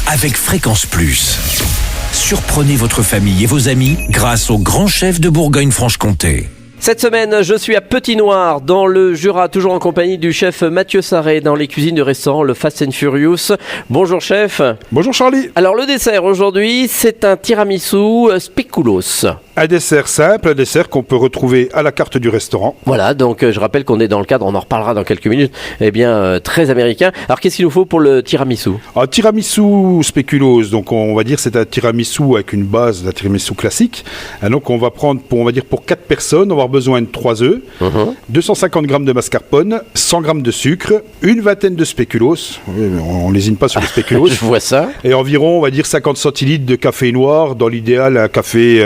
avec Fréquence Plus. Surprenez votre famille et vos amis grâce au grand chef de Bourgogne-Franche-Comté. Cette semaine, je suis à Petit Noir, dans le Jura, toujours en compagnie du chef Mathieu Sarré, dans les cuisines du restaurant Le Fast and Furious. Bonjour chef. Bonjour Charlie. Alors le dessert aujourd'hui, c'est un tiramisu spéculoos. Un dessert simple, un dessert qu'on peut retrouver à la carte du restaurant. Voilà, donc je rappelle qu'on est dans le cadre, on en reparlera dans quelques minutes, très américain. Alors qu'est-ce qu'il nous faut pour le tiramisu ? Un tiramisu spéculoos, donc on va dire c'est un tiramisu avec une base d'un tiramisu classique. Et donc on va prendre pour 4 personnes, on va avoir besoin de 3 œufs, 250 g de mascarpone, 100 g de sucre, une vingtaine de spéculoos, on lésine pas sur les spéculoos. Je vois ça. Et environ, on va dire 50 centilitres de café noir, dans l'idéal un café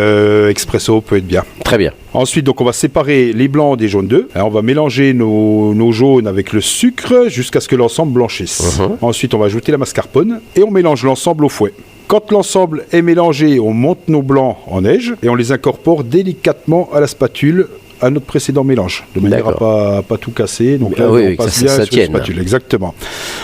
expresso peut être bien. Très bien. Ensuite, donc, on va séparer les blancs des jaunes d'œufs. On va mélanger nos jaunes avec le sucre jusqu'à ce que l'ensemble blanchisse. Ensuite, on va ajouter la mascarpone et on mélange l'ensemble au fouet. Quand l'ensemble est mélangé, on monte nos blancs en neige et on les incorpore délicatement à la spatule à notre précédent mélange, de manière à pas tout casser. Donc là, on passe bien sur la spatule, exactement.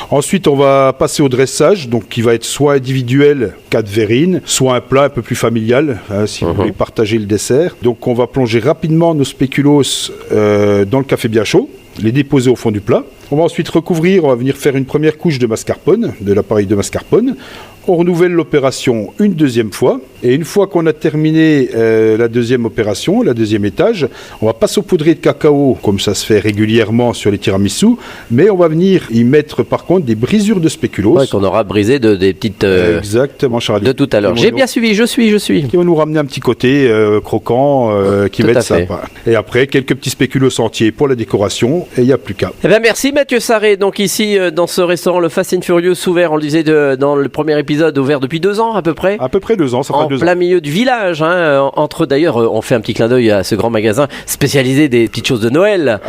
Ensuite, on va passer au dressage, donc qui va être soit individuel, 4 verrines, soit un plat un peu plus familial, si vous voulez partager le dessert. Donc, on va plonger rapidement nos spéculoos dans le café bien chaud, les déposer au fond du plat. On va ensuite recouvrir, on va venir faire une première couche de mascarpone, de l'appareil de mascarpone. On renouvelle l'opération une deuxième fois. Et une fois qu'on a terminé la deuxième opération, la deuxième étage, on va pas saupoudrer de cacao, comme ça se fait régulièrement sur les tiramisu, mais on va venir y mettre par contre des brisures de spéculoos. Ouais, qu'on aura brisé des petites... Exactement, Charlie. De tout à l'heure. J'ai bien suivi, je suis. Qui vont nous ramener un petit côté croquant, qui va être sympa. Et après, quelques petits spéculoos entiers pour la décoration, et il n'y a plus qu'à. Eh bien, merci Mathieu Sarré. Donc ici, dans ce restaurant, le Fast and Furious, ouvert, on le disait dans le premier épisode, ouvert depuis 2 ans à peu près. À peu près 2 ans, ça fait 2 ans. En plein milieu du village, d'ailleurs, on fait un petit clin d'œil à ce grand magasin spécialisé des petites choses de Noël.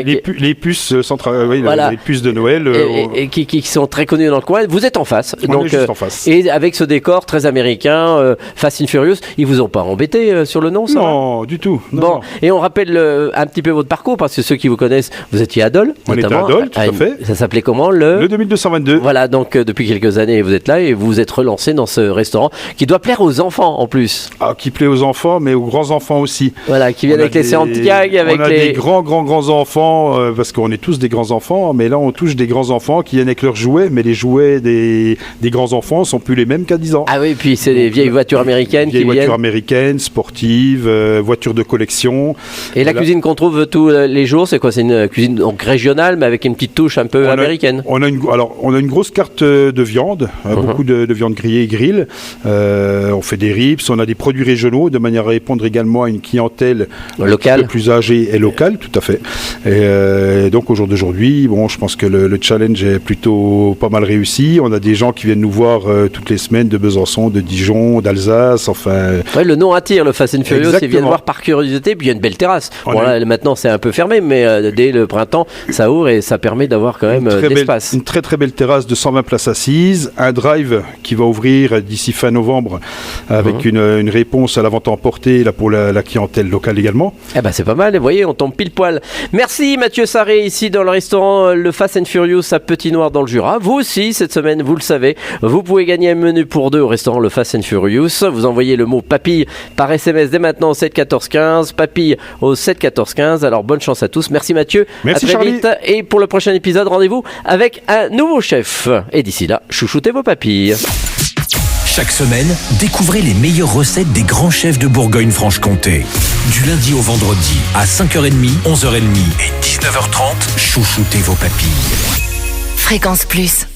Les puces les puces de Noël. Et qui sont très connues dans le coin. Vous êtes en face. On est juste en face. Et avec ce décor très américain, Fast and Furious, ils vous ont pas embêté sur le nom, ça? Non, du tout. Non. Et on rappelle un petit peu votre parcours, parce que ceux qui vous connaissent, vous étiez à Dole. On était à Dole, tout à fait. Ça s'appelait comment? Le 2222. Voilà, donc depuis quelques années, vous êtes là et vous vous êtes relancé dans ce restaurant qui doit plaire aux enfants en plus. Ah, qui plaît aux enfants, mais aux grands-enfants aussi. Voilà, qui viennent avec les séances de gag, avec on a des grands-enfants, parce qu'on est tous des grands-enfants, mais là on touche des grands-enfants qui viennent avec leurs jouets, mais les jouets des grands-enfants sont plus les mêmes qu'à 10 ans. Ah oui, puis c'est des vieilles voitures américaines qui viennent. Vieilles voitures américaines, sportives, voitures de collection. Et la cuisine qu'on trouve tous les jours, c'est quoi? C'est une cuisine donc régionale, mais avec une petite touche un peu américaine. On a une grosse carte de viande, beaucoup de viande grillée et grill. On fait des ribs, on a des produits régionaux de manière à répondre également à une clientèle locale, plus âgée et locale, tout à fait. Et donc au jour d'aujourd'hui, je pense que le challenge est plutôt pas mal réussi. On a des gens qui viennent nous voir toutes les semaines de Besançon, de Dijon, d'Alsace, enfin... Ouais, le nom attire, le Fast and Furious, ils viennent voir par curiosité, puis il y a une belle terrasse. Là, maintenant c'est un peu fermé, mais dès le printemps, ça ouvre et ça permet d'avoir quand même de l'espace. Une très très belle terrasse de 120 places assises, un drive qui va ouvrir d'ici fin novembre avec une réponse à la vente emportée là, pour la clientèle locale également. Eh ben c'est pas mal, vous voyez, on tombe pile poil. Merci Mathieu Sarré, ici dans le restaurant Le Fast and Furious à Petit Noir dans le Jura. Vous aussi, cette semaine, vous le savez, vous pouvez gagner un menu pour 2 au restaurant Le Fast and Furious. Vous envoyez le mot papille par SMS dès maintenant au 7 14 15, papille au 7 14 15. Alors bonne chance à tous. Merci Mathieu. Merci à très Charlie. Vite. Et pour le prochain épisode, rendez-vous avec un nouveau chef. Et d'ici là, chouchoutez vos papilles. Chaque semaine, découvrez les meilleures recettes des grands chefs de Bourgogne-Franche-Comté. Du lundi au vendredi, à 5h30, 11h30 et 19h30, chouchoutez vos papilles. Fréquence Plus.